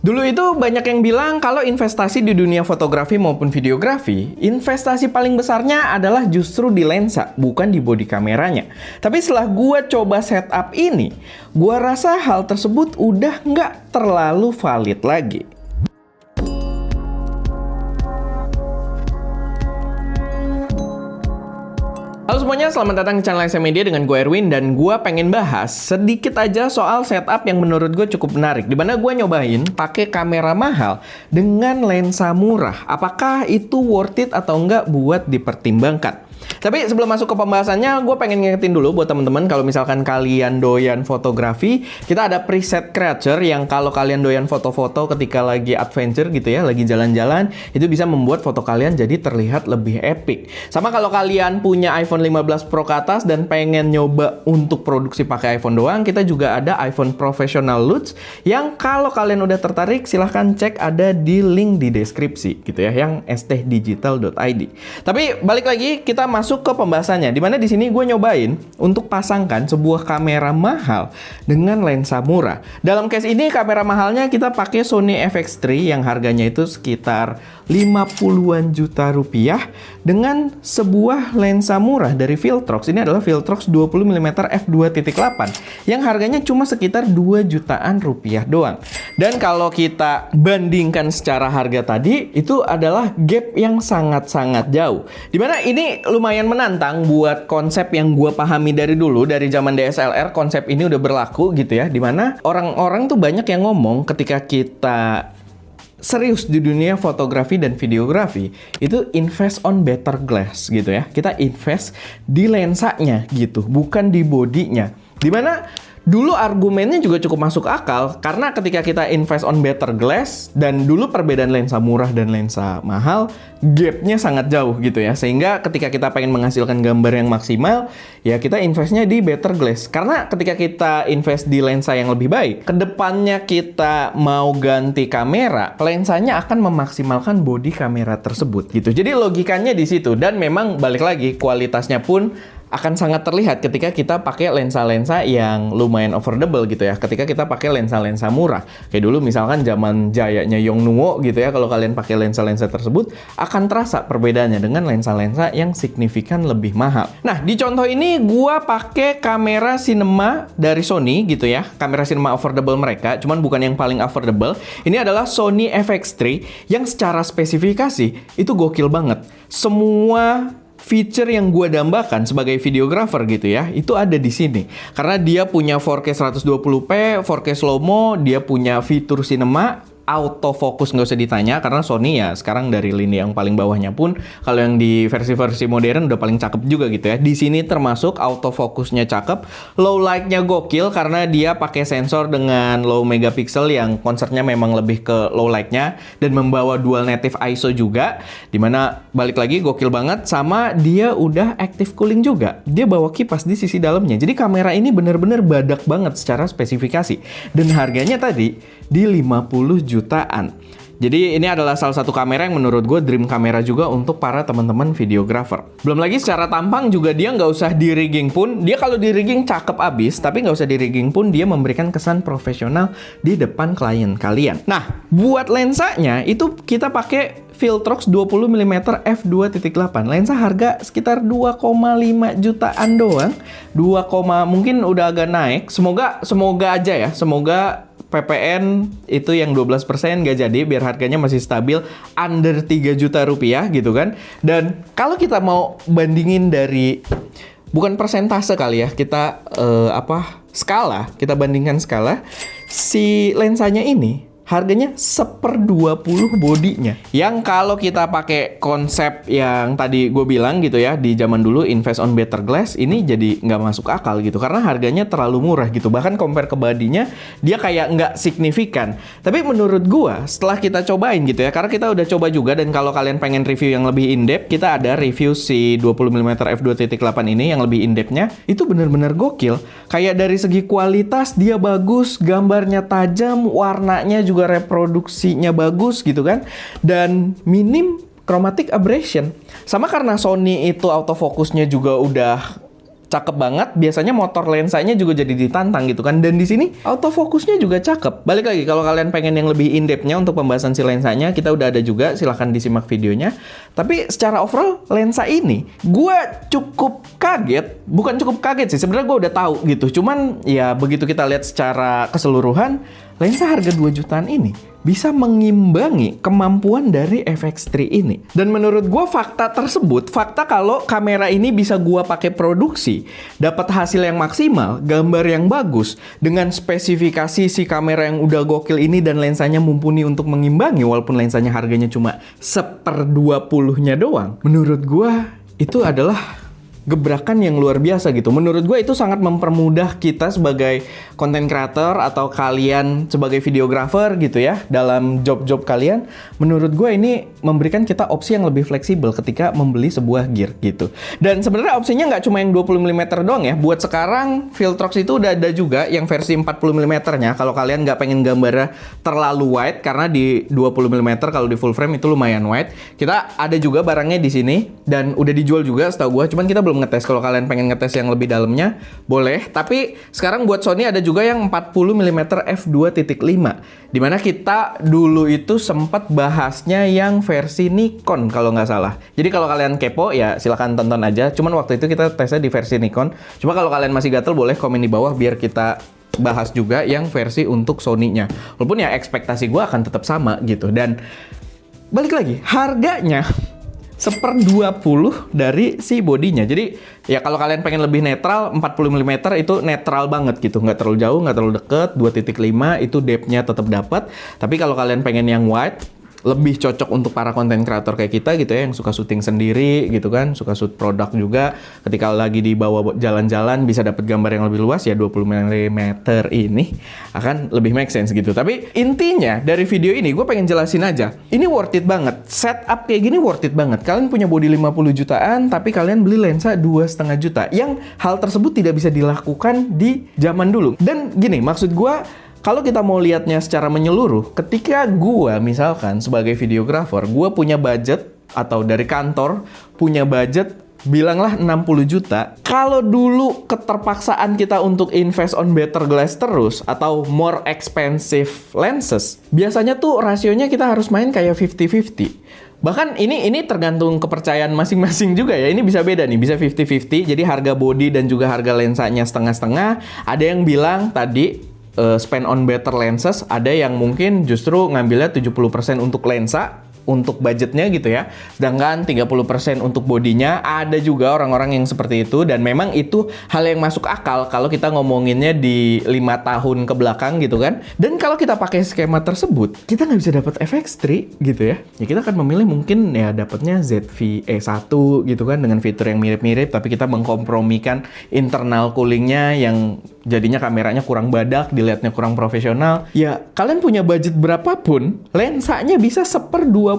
Dulu itu banyak yang bilang kalau investasi di dunia fotografi maupun videografi, investasi paling besarnya adalah justru di lensa, bukan di bodi kameranya. Tapi setelah gua coba setup ini, gua rasa hal tersebut udah nggak terlalu valid lagi. Halo semuanya, selamat datang di channel SM Media dengan gue Erwin, dan gue pengen bahas sedikit aja soal setup yang menurut gue cukup menarik, dimana gue nyobain pakai kamera mahal dengan lensa murah. Apakah itu worth it atau enggak buat dipertimbangkan? Tapi sebelum masuk ke pembahasannya, gue pengen ngingetin dulu buat teman-teman kalau misalkan kalian doyan fotografi, kita ada preset creature yang kalau kalian doyan foto-foto ketika lagi adventure gitu ya, lagi jalan-jalan, itu bisa membuat foto kalian jadi terlihat lebih epic. Sama kalau kalian punya iPhone 15 Pro ke atas dan pengen nyoba untuk produksi pakai iPhone doang, kita juga ada iPhone Professional Lutz yang kalau kalian udah tertarik silahkan cek, ada di link di deskripsi gitu ya, yang stdigital.id. Tapi balik lagi, kita masuk ke pembahasannya, dimana di sini gue nyobain untuk pasangkan sebuah kamera mahal dengan lensa murah. Dalam case ini kamera mahalnya kita pakai Sony FX3 yang harganya itu sekitar 50-an juta rupiah dengan sebuah lensa murah dari Viltrox. Ini adalah Viltrox 20mm f2.8 yang harganya cuma sekitar 2 jutaan rupiah doang. Dan kalau kita bandingkan secara harga tadi, itu adalah gap yang sangat-sangat jauh. Dimana ini lumayan menantang buat konsep yang gue pahami dari dulu, dari zaman DSLR, konsep ini udah berlaku gitu ya. Dimana orang-orang tuh banyak yang ngomong ketika kita serius di dunia fotografi dan videografi, itu invest on better glass gitu ya. Kita invest di lensanya gitu, bukan di bodinya. Dimana dulu argumennya juga cukup masuk akal, karena ketika kita invest on better glass, dan dulu perbedaan lensa murah dan lensa mahal, gapnya sangat jauh gitu ya. Sehingga ketika kita pengen menghasilkan gambar yang maksimal, ya kita investnya di better glass. Karena ketika kita invest di lensa yang lebih baik, kedepannya kita mau ganti kamera, lensanya akan memaksimalkan bodi kamera tersebut gitu. Jadi logikanya di situ, dan memang balik lagi kualitasnya pun akan sangat terlihat ketika kita pakai lensa-lensa yang lumayan affordable gitu ya. Ketika kita pakai lensa-lensa murah, kayak dulu misalkan zaman jayanya Yongnuo gitu ya, kalau kalian pakai lensa-lensa tersebut akan terasa perbedaannya dengan lensa-lensa yang signifikan lebih mahal. Nah, di contoh ini gua pakai kamera cinema dari Sony gitu ya, kamera cinema affordable mereka, cuman bukan yang paling affordable. Ini adalah Sony FX3 yang secara spesifikasi itu gokil banget. Semua feature yang gue dambakan sebagai videographer gitu ya, itu ada di sini. Karena dia punya 4K 120p, 4K slow-mo, dia punya fitur cinema, autofocus nggak usah ditanya, karena Sony ya sekarang dari lini yang paling bawahnya pun, kalau yang di versi-versi modern udah paling cakep juga gitu ya. Di sini termasuk autofocusnya cakep, low light-nya gokil karena dia pakai sensor dengan low megapixel yang konsepnya memang lebih ke low light-nya, dan membawa dual native ISO juga, dimana balik lagi gokil banget. Sama dia udah active cooling juga, dia bawa kipas di sisi dalamnya. Jadi kamera ini bener-bener badak banget secara spesifikasi, dan harganya tadi di 50 jutaan. Jadi ini adalah salah satu kamera yang menurut gue dream kamera juga untuk para teman-teman videographer. Belum lagi secara tampang juga dia nggak usah di rigging pun. Dia kalau di rigging cakep abis, tapi nggak usah di rigging pun dia memberikan kesan profesional di depan klien kalian. Nah, buat lensanya itu kita pakai Viltrox 20mm f2.8. Lensa harga sekitar 2,5 jutaan doang. Mungkin udah agak naik. Semoga aja ya. Semoga PPN itu yang 12% nggak jadi, biar harganya masih stabil under 3 juta rupiah gitu kan. Dan kalau kita mau bandingin dari, bukan persentase kali ya, kita skala, kita bandingkan skala, si lensanya ini harganya 1/20 bodinya. Yang kalau kita pakai konsep yang tadi gue bilang gitu ya, di zaman dulu invest on better glass, ini jadi nggak masuk akal gitu. Karena harganya terlalu murah gitu. Bahkan compare ke bodinya, dia kayak nggak signifikan. Tapi menurut gue, setelah kita cobain gitu ya, karena kita udah coba juga, dan kalau kalian pengen review yang lebih in-depth, kita ada review si 20mm f2.8 ini yang lebih in-depth-nya. Itu bener-bener gokil. Kayak dari segi kualitas dia bagus, gambarnya tajam, warnanya juga reproduksinya bagus gitu kan, dan minim chromatic aberration. Sama karena Sony itu autofocusnya juga udah cakep banget. Biasanya motor lensanya juga jadi ditantang gitu kan. Dan di sini autofocusnya juga cakep. Balik lagi, kalau kalian pengen yang lebih in-depth-nya untuk pembahasan si lensanya, kita udah ada juga, silahkan disimak videonya. Tapi secara overall, lensa ini gue cukup kaget. Bukan cukup kaget sih, sebenarnya gue udah tahu gitu. Cuman ya begitu kita lihat secara keseluruhan, lensa harga 2 jutaan ini bisa mengimbangi kemampuan dari FX3 ini. Dan menurut gue fakta tersebut, fakta kalau kamera ini bisa gue pakai produksi, dapat hasil yang maksimal, gambar yang bagus, dengan spesifikasi si kamera yang udah gokil ini dan lensanya mumpuni untuk mengimbangi walaupun lensanya harganya cuma 1/20-nya doang. Menurut gue itu adalah gebrakan yang luar biasa gitu. Menurut gue itu sangat mempermudah kita sebagai content creator atau kalian sebagai videographer gitu ya, dalam job-job kalian. Menurut gue ini memberikan kita opsi yang lebih fleksibel ketika membeli sebuah gear gitu. Dan sebenarnya opsinya nggak cuma yang 20 mm doang ya. Buat sekarang Viltrox itu udah ada juga yang versi 40 mm-nya. Kalau kalian nggak pengen gambarnya terlalu wide, karena di 20 mm kalau di full frame itu lumayan wide. Kita ada juga barangnya di sini dan udah dijual juga setahu gue. Cuman kita belum ngetes. Kalau kalian pengen ngetes yang lebih dalamnya, boleh. Tapi sekarang buat Sony ada juga yang 40 mm f2.5, dimana kita dulu itu sempat bahasnya yang versi Nikon kalau nggak salah. Jadi kalau kalian kepo ya silahkan tonton aja. Cuman waktu itu kita tesnya di versi Nikon. Cuma kalau kalian masih gatel boleh komen di bawah biar kita bahas juga yang versi untuk Sony-nya. Walaupun ya ekspektasi gue akan tetap sama gitu. Dan balik lagi, harganya 1/20 dari si bodinya. Jadi ya kalau kalian pengen lebih netral, 40 mm itu netral banget gitu. Nggak terlalu jauh, nggak terlalu deket. 2.5 itu depth-nya tetap dapat. Tapi kalau kalian pengen yang wide, lebih cocok untuk para konten kreator kayak kita gitu ya, yang suka syuting sendiri gitu kan, suka shoot produk juga. Ketika lagi dibawa jalan-jalan bisa dapat gambar yang lebih luas, ya 20 mm ini akan lebih make sense gitu. Tapi intinya dari video ini gue pengen jelasin aja, ini worth it banget. Setup kayak gini worth it banget. Kalian punya body 50 jutaan tapi kalian beli lensa 2,5 juta, yang hal tersebut tidak bisa dilakukan di zaman dulu. Dan gini, maksud gue, kalau kita mau lihatnya secara menyeluruh, ketika gue misalkan sebagai videographer, gue punya budget atau dari kantor punya budget, bilanglah 60 juta. Kalau dulu keterpaksaan kita untuk invest on better glass terus atau more expensive lenses, biasanya tuh rasionya kita harus main kayak 50-50. Bahkan ini tergantung kepercayaan masing-masing juga ya. Ini bisa beda nih, bisa 50-50. Jadi harga body dan juga harga lensanya setengah-setengah. Ada yang bilang tadi spend on better lenses, ada yang mungkin justru ngambilnya 70% untuk lensa, untuk budgetnya gitu ya, sedangkan 30% untuk bodinya. Ada juga orang-orang yang seperti itu, dan memang itu hal yang masuk akal kalau kita ngomonginnya di 5 tahun ke belakang gitu kan. Dan kalau kita pakai skema tersebut, kita nggak bisa dapat FX3 gitu ya. Ya kita akan memilih mungkin ya dapatnya ZV-E1 gitu kan, dengan fitur yang mirip-mirip, tapi kita mengkompromikan internal coolingnya yang jadinya kameranya kurang badak, dilihatnya kurang profesional. Ya kalian punya budget berapapun, lensanya bisa 1/20.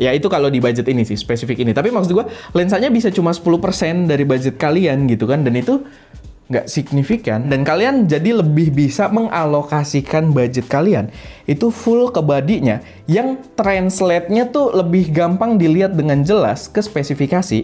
Ya itu kalau di budget ini sih, spesifik ini. Tapi maksud gue, lensanya bisa cuma 10% dari budget kalian gitu kan. Dan itu nggak signifikan. Dan kalian jadi lebih bisa mengalokasikan budget kalian itu full ke bodinya, yang translate-nya tuh lebih gampang dilihat dengan jelas ke spesifikasi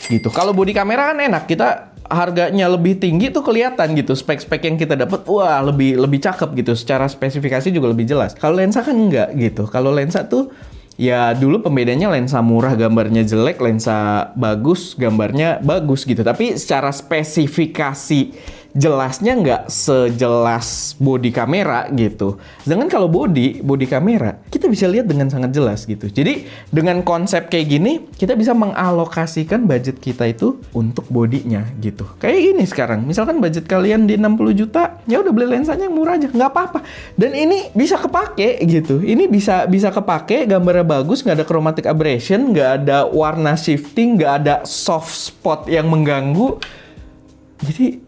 gitu. Kalau body kamera kan enak, kita harganya lebih tinggi tuh kelihatan gitu, spek-spek yang kita dapat wah lebih cakep gitu, secara spesifikasi juga lebih jelas. Kalau lensa kan enggak gitu. Kalau lensa tuh ya dulu pembedanya lensa murah gambarnya jelek, lensa bagus gambarnya bagus gitu. Tapi secara spesifikasi jelasnya nggak sejelas body kamera gitu. Sedangkan kalau body kamera kita bisa lihat dengan sangat jelas gitu. Jadi dengan konsep kayak gini kita bisa mengalokasikan budget kita itu untuk bodinya gitu. Kayak gini sekarang, misalkan budget kalian di 60 juta, ya udah beli lensanya yang murah aja, nggak apa-apa. Dan ini bisa kepake gitu. Ini bisa kepake, gambarnya bagus, nggak ada chromatic aberration, nggak ada warna shifting, nggak ada soft spot yang mengganggu. Jadi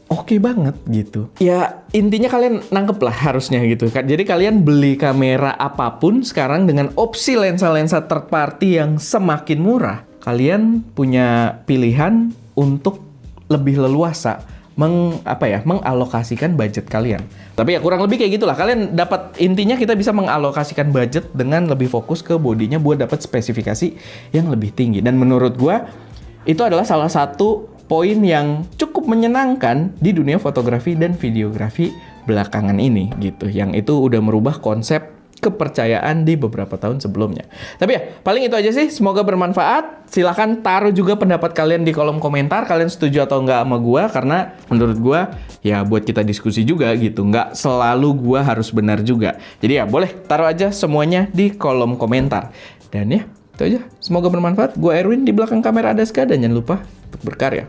oke banget gitu. Ya intinya kalian nangkep lah harusnya gitu. Jadi kalian beli kamera apapun sekarang dengan opsi lensa-lensa third party yang semakin murah, kalian punya pilihan untuk lebih leluasa mengalokasikan budget kalian. Tapi ya kurang lebih kayak gitulah. Kalian dapat intinya, kita bisa mengalokasikan budget dengan lebih fokus ke bodinya buat dapat spesifikasi yang lebih tinggi. Dan menurut gua itu adalah salah satu poin yang cukup menyenangkan di dunia fotografi dan videografi belakangan ini gitu. Yang itu udah merubah konsep kepercayaan di beberapa tahun sebelumnya. Tapi ya, paling itu aja sih. Semoga bermanfaat. Silahkan taruh juga pendapat kalian di kolom komentar. Kalian setuju atau nggak sama gua? Karena menurut gua, ya buat kita diskusi juga gitu. Nggak selalu gua harus benar juga. Jadi ya, boleh taruh aja semuanya di kolom komentar. Dan ya, itu aja. Semoga bermanfaat. Gua Erwin, di belakang kamera ada Ska, dan jangan lupa untuk berkarya.